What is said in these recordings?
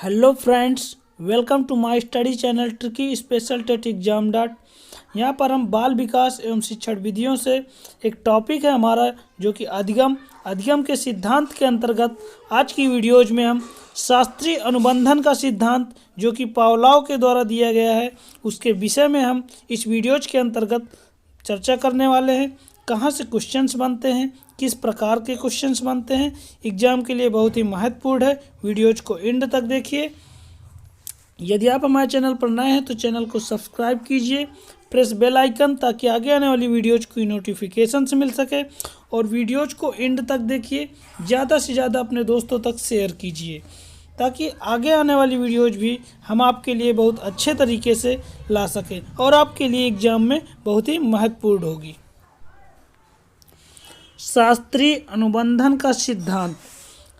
Hello friends, welcome to my study channel tricky special TET exam dot. यहाँ पर हम बाल विकास एवं शिक्षण विधियों से एक टॉपिक है हमारा जो कि अधिगम के सिद्धांत के अंतर्गत आज की वीडियोज में हम शास्त्रीय अनुबंधन का सिद्धांत जो कि पावलोव के द्वारा दिया गया है उसके विषय में हम इस वीडियोज के अंतर्गत चर्चा करने वाले हैं। कहाँ से क्वेश्चंस बनते हैं, किस प्रकार के क्वेश्चंस बनते हैं, एग्जाम के लिए बहुत ही महत्वपूर्ण है। वीडियोज को एंड तक देखिए। यदि आप हमारे चैनल पर नए हैं तो चैनल को सब्सक्राइब कीजिए, प्रेस बेल आइकन ताकि आगे आने वाली वीडियोज की नोटिफिकेशन से मिल सके। और वीडियोज को एंड तक देखिए, ज़्यादा से ज़्यादा अपने दोस्तों तक शेयर कीजिए ताकि आगे आने वाली वीडियोज भी हम आपके लिए बहुत अच्छे तरीके से ला सकें और आपके लिए एग्जाम में बहुत ही महत्वपूर्ण होगी। शास्त्रीय अनुबंधन का सिद्धांत।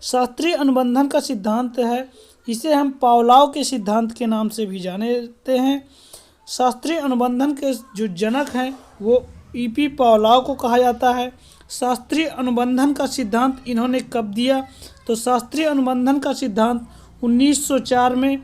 शास्त्रीय अनुबंधन का सिद्धांत है, इसे हम पावलोव के सिद्धांत के नाम से भी जानते हैं। शास्त्रीय अनुबंधन के जो जनक हैं वो ईपी पावलोव को कहा जाता है। शास्त्रीय अनुबंधन का सिद्धांत इन्होंने कब दिया? तो शास्त्रीय अनुबंधन का सिद्धांत 1904 में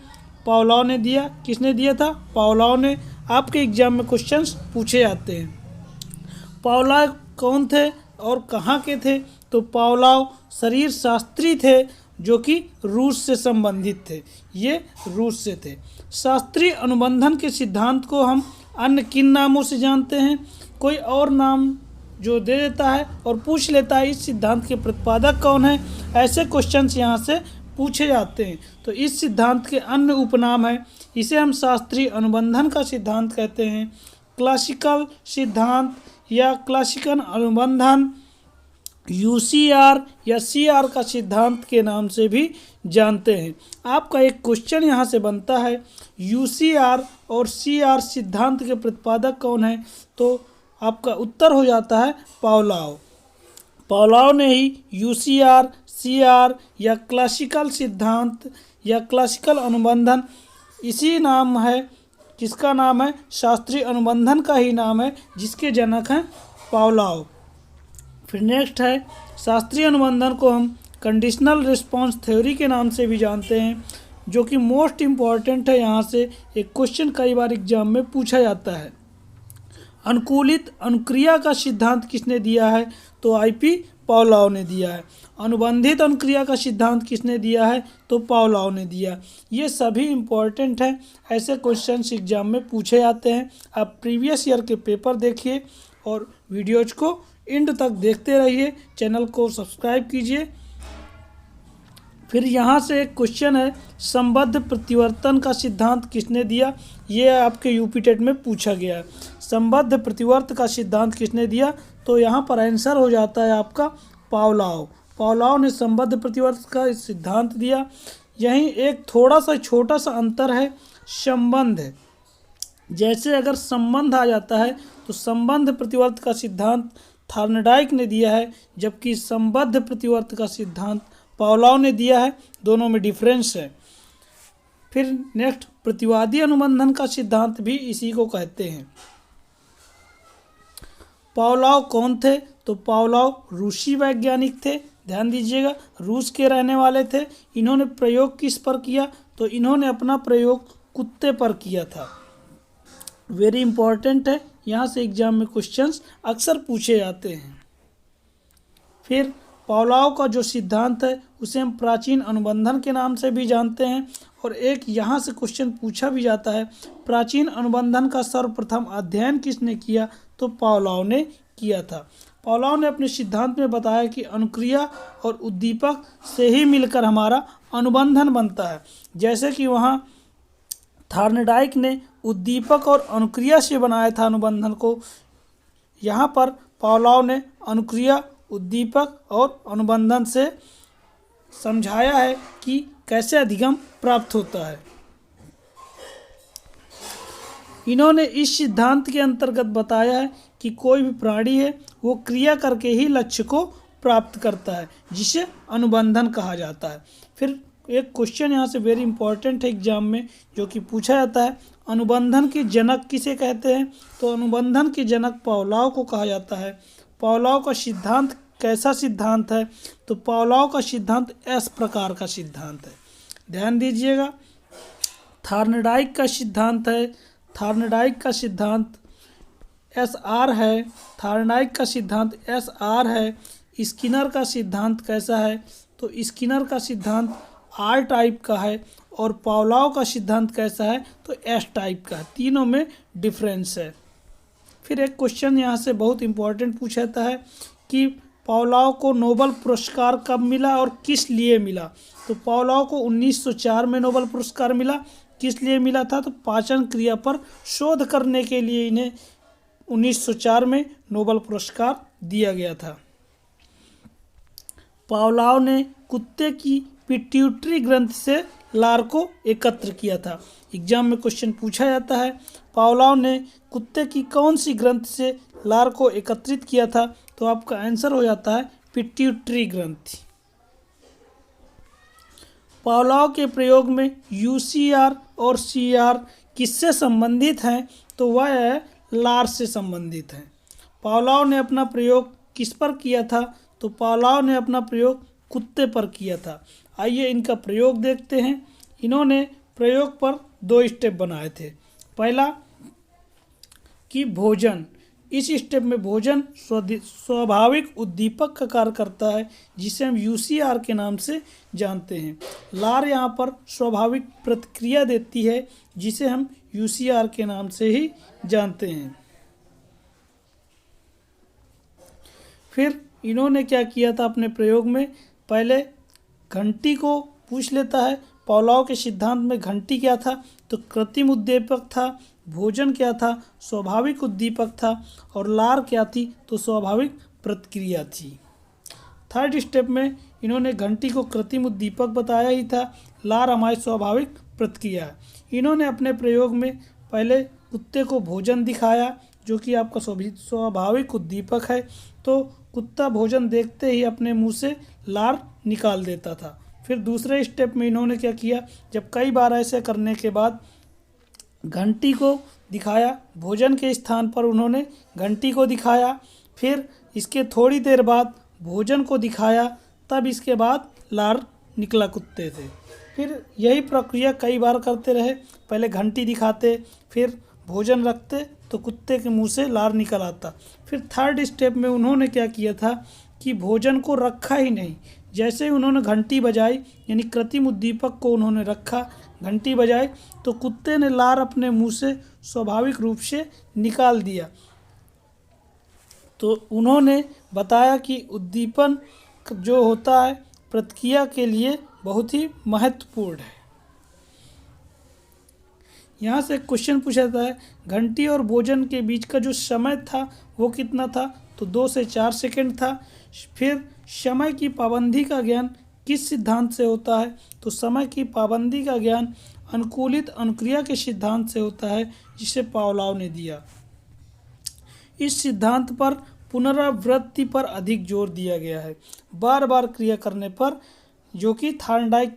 पावलोव ने दिया। किसने दिया था? पावलोव ने। आपके एग्जाम में क्वेश्चंस पूछे जाते हैं। पावलोव कौन थे और कहाँ के थे? तो पावलोव शरीर शास्त्री थे जो कि रूस से संबंधित थे। ये रूस से थे। शास्त्रीय अनुबंधन के सिद्धांत को हम अन्य किन नामों से जानते हैं? कोई और नाम जो दे देता है और पूछ लेता है इस सिद्धांत के प्रतिपादक कौन है, ऐसे क्वेश्चंस यहाँ से पूछे जाते हैं। तो इस सिद्धांत के अन्य उपनाम है, इसे हम शास्त्रीय अनुबंधन का सिद्धांत कहते हैं, क्लासिकल सिद्धांत या क्लासिकल अनुबंधन, यूसीआर या सीआर का सिद्धांत के नाम से भी जानते हैं। आपका एक क्वेश्चन यहाँ से बनता है, यूसीआर और सीआर सिद्धांत के प्रतिपादक कौन है? तो आपका उत्तर हो जाता है पावलोव। पावलोव ने ही यूसीआर, सीआर या क्लासिकल सिद्धांत या क्लासिकल अनुबंधन, इसी नाम है जिसका नाम है शास्त्रीय अनुबंधन का ही नाम है, जिसके जनक हैं पावलोव। फिर नेक्स्ट है, शास्त्रीय अनुबंधन को हम कंडीशनल रिस्पांस थ्योरी के नाम से भी जानते हैं, जो कि मोस्ट इम्पॉर्टेंट है। यहाँ से एक क्वेश्चन कई बार एग्जाम में पूछा जाता है। अनुकूलित अनुक्रिया का सिद्धांत किसने दिया है? तो आईपी पावलोव ने दिया है। अनुबंधित अनुक्रिया का सिद्धांत किसने दिया है? तो पावलोव ने दिया। ये सभी इम्पॉर्टेंट हैं, ऐसे क्वेश्चंस एग्जाम में पूछे जाते हैं। आप प्रीवियस ईयर के पेपर देखिए और वीडियोज को एंड तक देखते रहिए। चैनल को सब्सक्राइब कीजिए। फिर यहाँ से एक क्वेश्चन है, संबद्ध प्रतिवर्तन का सिद्धांत किसने दिया? ये आपके यूपी टेट में पूछा गया है। संबद्ध प्रतिवर्त का सिद्धांत किसने दिया? तो यहाँ पर आंसर हो जाता है आपका पावलोव। पावलोव ने संबद्ध प्रतिवर्त का सिद्धांत दिया। यहीं एक थोड़ा सा छोटा सा अंतर है, संबंध है। जैसे अगर संबंध आ जाता है तो संबंध प्रतिवर्त का सिद्धांत थॉर्नडाइक ने दिया है, जबकि संबद्ध प्रतिवर्त का सिद्धांत पावलोव ने दिया है। दोनों में डिफरेंस है। फिर नेक्स्ट, प्रतिवादी अनुबंधन का सिद्धांत भी इसी को कहते हैं। पावलोव कौन थे? तो पावलोव रूसी वैज्ञानिक थे। ध्यान दीजिएगा, रूस के रहने वाले थे। इन्होंने प्रयोग किस पर किया? तो इन्होंने अपना प्रयोग कुत्ते पर किया था। वेरी इंपॉर्टेंट है, यहाँ से एग्जाम में क्वेश्चंस अक्सर पूछे जाते हैं। फिर पावलोव का जो सिद्धांत है उसे हम प्राचीन अनुबंधन के नाम से भी जानते हैं। और एक यहाँ से क्वेश्चन पूछा भी जाता है, प्राचीन अनुबंधन का सर्वप्रथम अध्ययन किसने किया? तो पावलोव ने किया था। पावलोव ने अपने सिद्धांत में बताया कि अनुक्रिया और उद्दीपक से ही मिलकर हमारा अनुबंधन बनता है। जैसे कि वहाँ थॉर्नडाइक ने उद्दीपक और अनुक्रिया से बनाया था अनुबंधन को, यहाँ पर पावलोव ने अनुक्रिया, उद्दीपक और अनुबंधन से समझाया है कि कैसे अधिगम प्राप्त होता है। इन्होंने इस सिद्धांत के अंतर्गत बताया है कि कोई भी प्राणी है वो क्रिया करके ही लक्ष्य को प्राप्त करता है, जिसे अनुबंधन कहा जाता है। फिर एक क्वेश्चन यहाँ से वेरी इंपॉर्टेंट है एग्जाम में, जो कि पूछा जाता है, अनुबंधन के जनक किसे कहते हैं? तो अनुबंधन के जनक पावलोव को कहा जाता है। पावलोव का सिद्धांत कैसा सिद्धांत है? तो पावलोव का सिद्धांत इस प्रकार का सिद्धांत है। ध्यान दीजिएगा। थार्नडाइक का सिद्धांत है, थार्नडाइक का सिद्धांत SR है, थार्नडाइक का सिद्धांत SR है। स्किनर का सिद्धांत कैसा है, तो स्किनर का सिद्धांत R टाइप का है, और पावलोव का सिद्धांत कैसा है, तो S टाइप का है। तीनों में डिफरेंस है। फिर एक क्वेश्चन यहाँ से बहुत इम्पोर्टेंट पूछा जाता है कि पावलोव को नोबेल पुरस्कार कब मिला और किस लिए मिला। तो पावलोव को 1904 में नोबेल पुरस्कार मिला। किस लिए मिला था, तो पाचन क्रिया पर शोध करने के लिए इन्हें 1904 में नोबेल पुरस्कार दिया गया था। पावलोव ने कुत्ते की पिट्यूटरी ग्रंथि से लार को एकत्र किया था। एग्जाम में क्वेश्चन पूछा जाता है, पावलोव ने कुत्ते की कौन सी ग्रंथि से लार को एकत्रित किया था, तो आपका आंसर हो जाता है पिट्यूटरी ग्रंथि। पावलोव के प्रयोग में UCR और CR किससे संबंधित हैं, तो वह है लार से संबंधित हैं। पावलोव ने अपना प्रयोग किस पर किया था, तो पावलोव ने अपना प्रयोग कुत्ते पर किया था। आइए इनका प्रयोग देखते हैं। इन्होंने प्रयोग पर 2 स्टेप बनाए थे। पहला कि भोजन, इस स्टेप में भोजन स्वाभाविक उद्दीपक का कार्य करता है, जिसे हम UCR के नाम से जानते हैं। लार यहाँ पर स्वाभाविक प्रतिक्रिया देती है, जिसे हम UCR के नाम से ही जानते हैं। फिर इन्होंने क्या किया था अपने प्रयोग में, पहले घंटी को पूछ लेता है। पावलोव के सिद्धांत में घंटी क्या था, तो कृत्रिम उद्दीपक था। भोजन क्या था, स्वाभाविक उद्दीपक था। और लार क्या थी, तो स्वाभाविक प्रतिक्रिया थी। थर्ड स्टेप में इन्होंने घंटी को कृत्रिम उद्दीपक बताया ही था, लार हमारी स्वाभाविक प्रतिक्रिया है। इन्होंने अपने प्रयोग में पहले कुत्ते को भोजन दिखाया, जो कि आपका स्वाभाविक उद्दीपक है। तो कुत्ता भोजन देखते ही अपने मुंह से लार निकाल देता था। फिर दूसरे स्टेप में इन्होंने क्या किया, जब कई बार ऐसे करने के बाद घंटी को दिखाया, भोजन के स्थान पर उन्होंने घंटी को दिखाया। फिर इसके थोड़ी देर बाद भोजन को दिखाया, तब इसके बाद लार निकला कुत्ते से। फिर यही प्रक्रिया कई बार करते रहे, पहले घंटी दिखाते, फिर भोजन रखते, तो कुत्ते के मुंह से लार निकल आता। फिर थर्ड स्टेप में उन्होंने क्या किया था कि भोजन को रखा ही नहीं, जैसे ही उन्होंने घंटी बजाई, यानी कृत्रिम उद्दीपक को उन्होंने रखा, घंटी बजाई, तो कुत्ते ने लार अपने मुंह से स्वाभाविक रूप से निकाल दिया। तो उन्होंने बताया कि उद्दीपन जो होता है प्रतिक्रिया के लिए बहुत ही महत्वपूर्ण है। यहाँ से क्वेश्चन पूछा जाता है, घंटी और भोजन के बीच का जो समय था वो कितना था, तो 2 से 4 सेकंड था। फिर समय की पाबंदी का ज्ञान किस सिद्धांत से होता है, तो समय की पाबंदी का ज्ञान अनुकूलित अनुक्रिया के सिद्धांत से होता है, जिसे पावलोव ने दिया। इस सिद्धांत पर पुनरावृत्ति पर अधिक जोर दिया गया है, बार बार क्रिया करने पर, जो कि थार्नडाइक